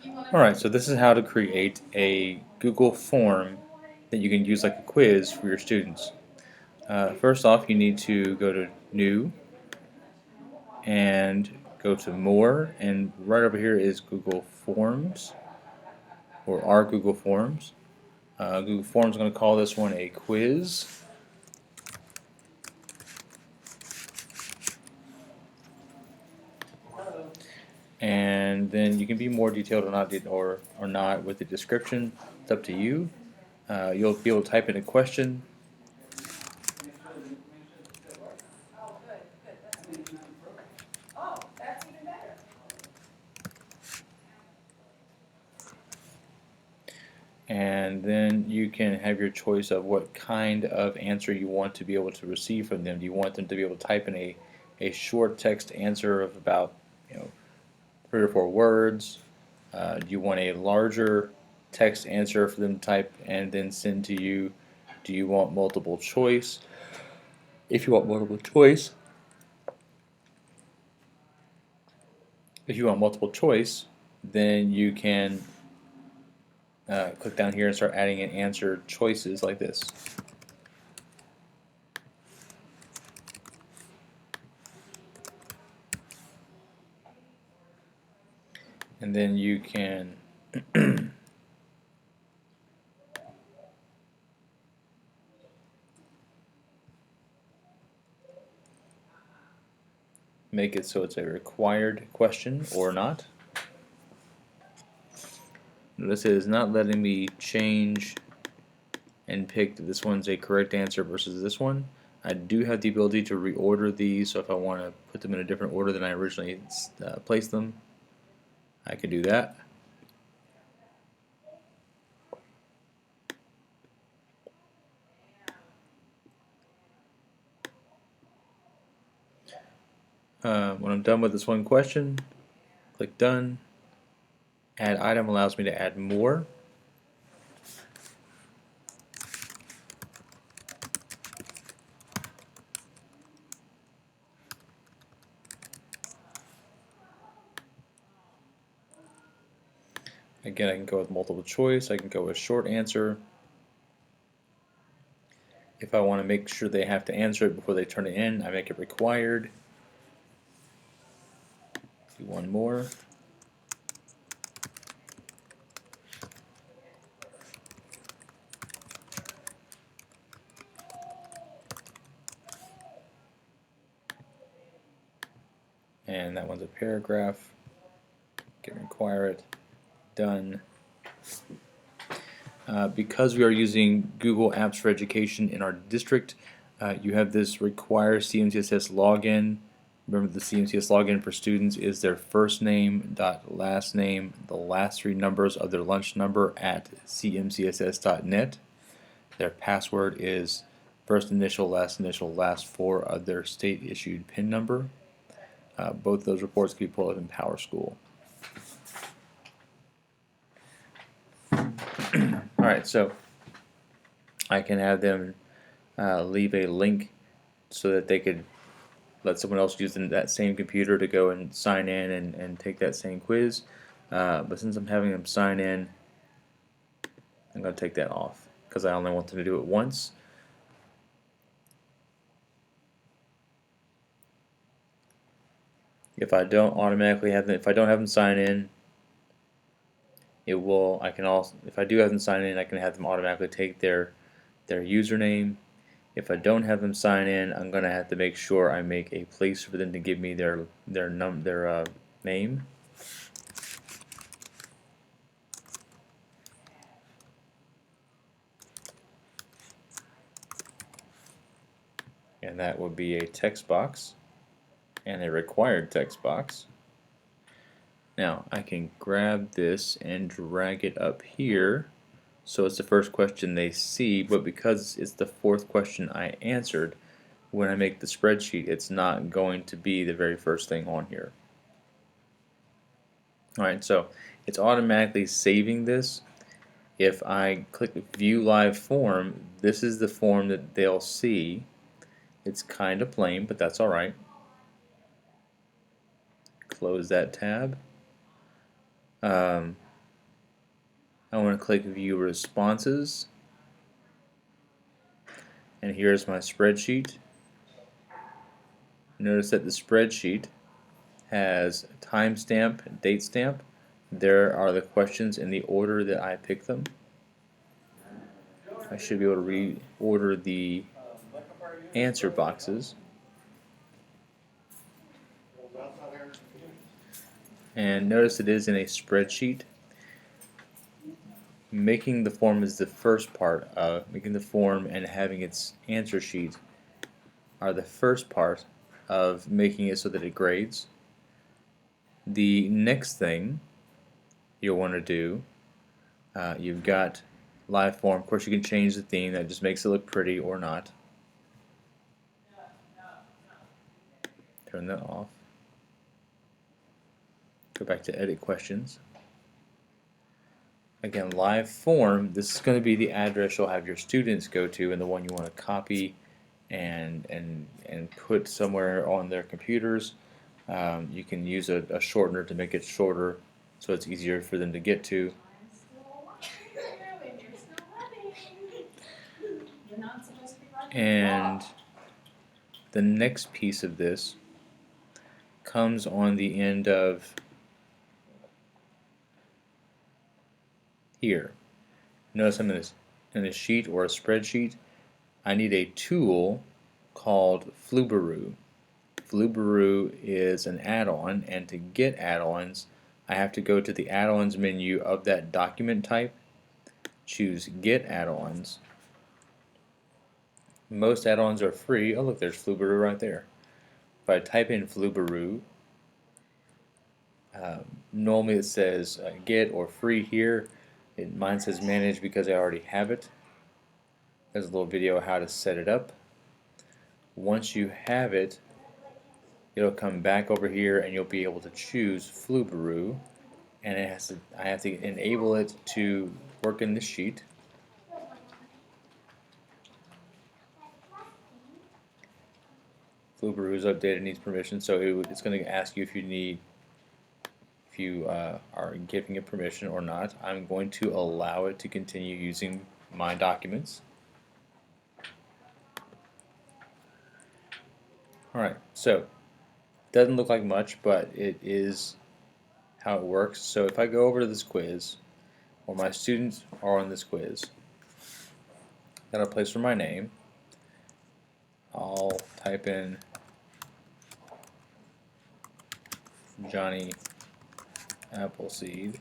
Alright, so this is how to create a Google form that you can use like a quiz for your students. First off, you need to go to New and go to More, and right over here is Google Forms, or our Google Forms. Google Forms is going to call this one a quiz. And then you can be more detailed or not with the description. It's up to you. You'll be able to type in a question. And then you can have your choice of what kind of answer you want to be able to receive from them. Do you want them to be able to type in a short text answer of about 3 or 4 words? Do you want a larger text answer for them to type and then send to you? Do you want multiple choice? If you want multiple choice, then you can click down here and start adding in answer choices like this. And then you can make it so it's a required question or not. Notice it is not letting me change and pick that this one's a correct answer versus this one. I do have the ability to reorder these, so if I want to put them in a different order than I originally placed them, I can do that. When I'm done with this one question, click Done. Add item allows me to add more. Again, I can go with multiple choice, I can go with short answer. If I want to make sure they have to answer it before they turn it in, I make it required. Do one more. And that one's a paragraph. Can require it. Done. Because we are using Google Apps for Education in our district, you have this require CMCSS login. Remember, the CMCS login for students is their first name dot last name, the last 3 numbers of their lunch number at cmcss.net. Their password is first initial, last 4 of their state issued PIN number. Both those reports can be pulled up in PowerSchool. Alright, so I can have them leave a link so that they could let someone else use that same computer to go and sign in and take that same quiz. But since I'm having them sign in, I'm going to take that off because I only want them to do it once. If I don't automatically have them, if I don't have them sign in, it will. I can also, if I do have them sign in, I can have them automatically take their username. If I don't have them sign in, I'm gonna have to make sure I make a place for them to give me their name. And that would be a text box and a required text box. Now I can grab this and drag it up here so it's the first question they see, but because it's the 4th question I answered, when I make the spreadsheet, it's not going to be the very first thing on here. Alright, so it's automatically saving this. If I click View Live Form, this is the form that they'll see. It's kind of plain, but that's alright. Close that tab. I want to click View Responses, and here's my spreadsheet. Notice that the spreadsheet has timestamp and date stamp. There are the questions in the order that I picked them. I should be able to reorder the answer boxes. And notice it is in a spreadsheet. Making the form is the first part of making the form, and having its answer sheet are the first part of making it so that it grades. The next thing you'll want to do, you've got live form. Of course, you can change the theme. That just makes it look pretty or not. Turn that off. Go back to Edit Questions. Again, live form, this is going to be the address you'll have your students go to, and the one you want to copy and put somewhere on their computers. You can use a shortener to make it shorter so it's easier for them to get to. And the next piece of this comes on the end of here. Notice I'm in a sheet or a spreadsheet. I need a tool called Flubaroo. Flubaroo is an add-on, and to get add-ons, I have to go to the add-ons menu of that document type, choose Get Add-ons. Most add-ons are free. Oh look, there's Flubaroo right there. If I type in Flubaroo, normally it says Get or Free here. Mine says Manage because I already have it. There's a little video how to set it up. Once you have it, it'll come back over here and you'll be able to choose Flubaroo, and I have to enable it to work in this sheet. Flubaroo is updated, needs permission, so it's going to ask you if you are giving it permission or not. I'm going to allow it to continue using my documents. Alright, so doesn't look like much, but it is how it works. So if I go over to this quiz, or my students are on this quiz, got a place for my name. I'll type in Johnny Appleseed.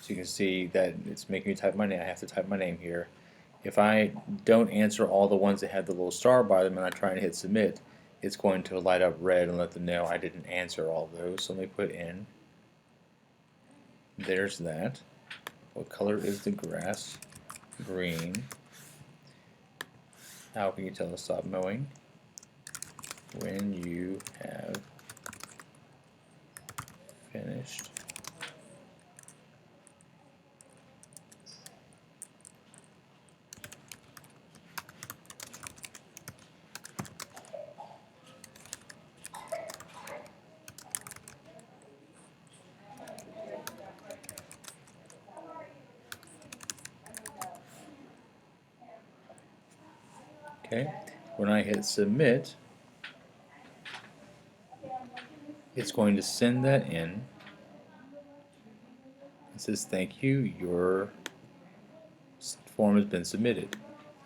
So you can see that it's making me type my name. I have to type my name here. If I don't answer all the ones that have the little star by them and I try and hit submit, it's going to light up red and let them know I didn't answer all those. So let me put in. There's that. What color is the grass? Green. How can you tell to stop mowing? When you have finished. Okay, when I hit submit, it's going to send that in. It says thank you, your form has been submitted.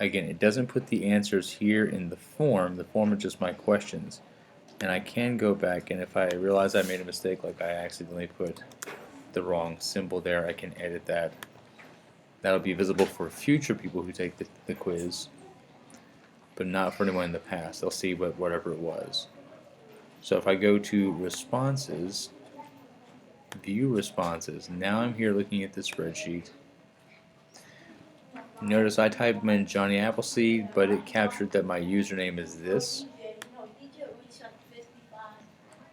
Again, it doesn't put the answers here in the form is just my questions. And I can go back, and if I realize I made a mistake, like I accidentally put the wrong symbol there, I can edit that. That'll be visible for future people who take the quiz, but not for anyone in the past. They'll see whatever it was. So if I go to responses, view responses, now I'm here looking at the spreadsheet. Notice I typed in Johnny Appleseed, but it captured that my username is this.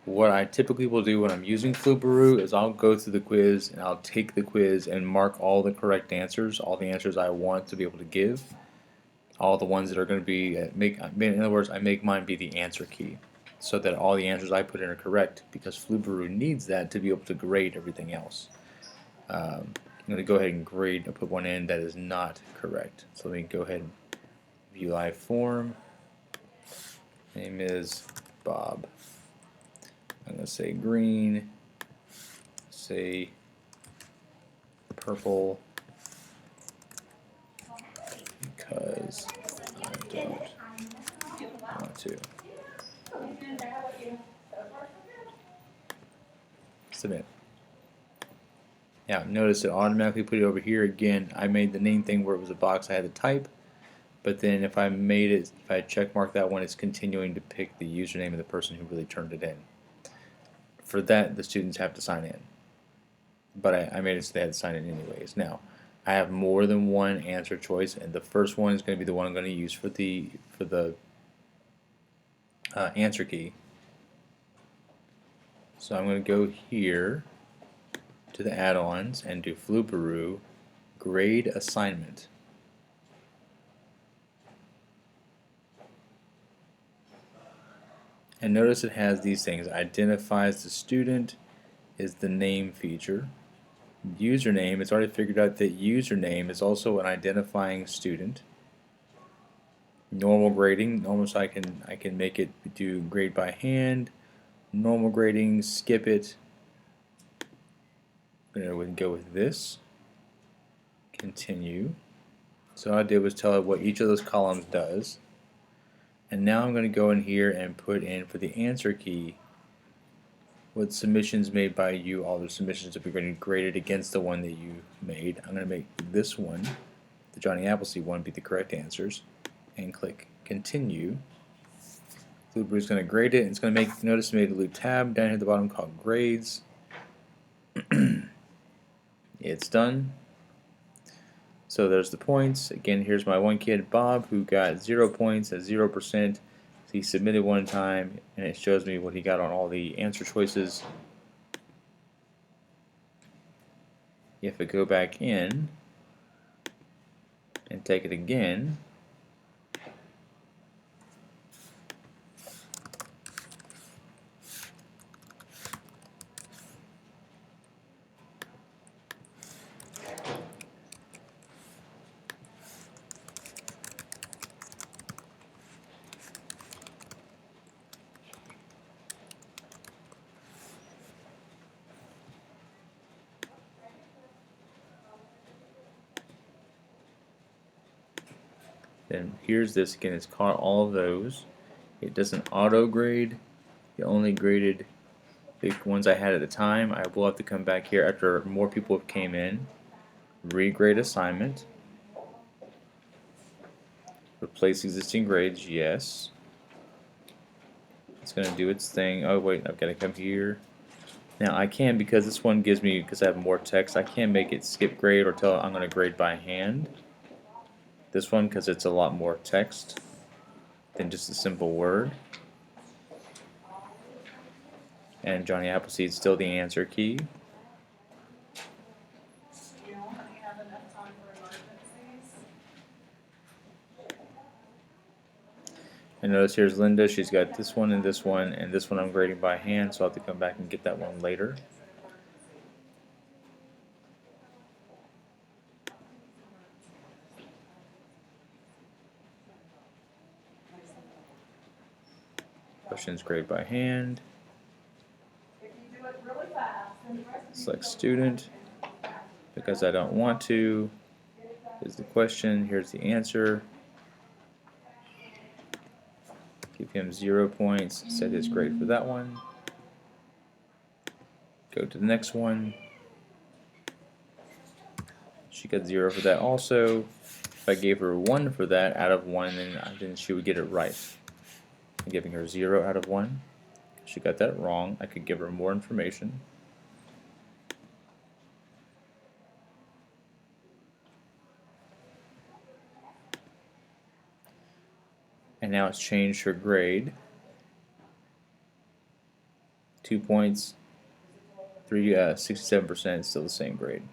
What I typically will do when I'm using Flubaroo is I'll go through the quiz and I'll take the quiz and mark all the correct answers, all the answers I want to be able to give, all the ones that are going to be, in other words, I make mine be the answer key, so that all the answers I put in are correct, because Flubaroo needs that to be able to grade everything else. going to go ahead and grade and put one in that is not correct. So let me go ahead and view live form. Name is Bob. I'm going to say green, say purple, because I don't want to. Submit. Now notice it automatically put it over here again. I made the name thing where it was a box I had to type, but then if I made it, if I check mark that one, it's continuing to pick the username of the person who really turned it in. For that, the students have to sign in, but I made it so they had to sign in anyways. Now I have more than one answer choice, and the first one is going to be the one I'm going to use for the answer key. So I'm going to go here to the add-ons and do Flubaroo grade assignment. And notice it has these things. Identifies the student is the name feature. Username, it's already figured out that username is also an identifying student. Normal grading, normal, so I can make it do grade by hand. Normal grading, skip it. We can go with this. Continue. So all I did was tell it what each of those columns does. And now I'm going to go in here and put in for the answer key what submissions made by you, all the submissions that we're going to grade it against the one that you made. I'm going to make this one, the Johnny Appleseed one, be the correct answers, and click continue. Flubaroo is going to grade it, and it's going to make, notice it made a little tab down here at the bottom called grades. It's done. So there's the points. Again, here's my one kid, Bob, who got 0 points at 0%. So he submitted one time, and it shows me what he got on all the answer choices. If I go back in and take it again, then here's this again. It's caught all of those. It doesn't auto grade. It only graded the ones I had at the time. I will have to come back here after more people came in. Regrade assignment. Replace existing grades. Yes. It's going to do its thing. Oh wait, I've got to come here. Now I can, because this one gives me, because I have more text, I can make it skip grade or tell it I'm going to grade by hand. This one, because it's a lot more text than just a simple word. And Johnny Appleseed is still the answer key. And notice here's Linda, she's got this one and this one, and this one I'm grading by hand, so I'll have to come back and get that one later. Questions grade by hand. Select student, because I don't want to. Is the question, here's the answer. Give him 0 points, set his grade for that one. Go to the next one. She got 0 for that also. If I gave her 1 for that out of 1, then she would get it right. I'm giving her 0 out of 1. She got that wrong. I could give her more information. And now it's changed her grade. 2 points, 67%, still the same grade.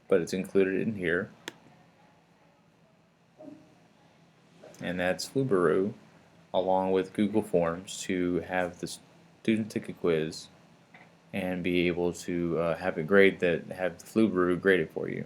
But it's included in here. And that's Flubaroo, along with Google Forms, to have the student take a quiz and be able to have a grade that have the Flubaroo grade it for you.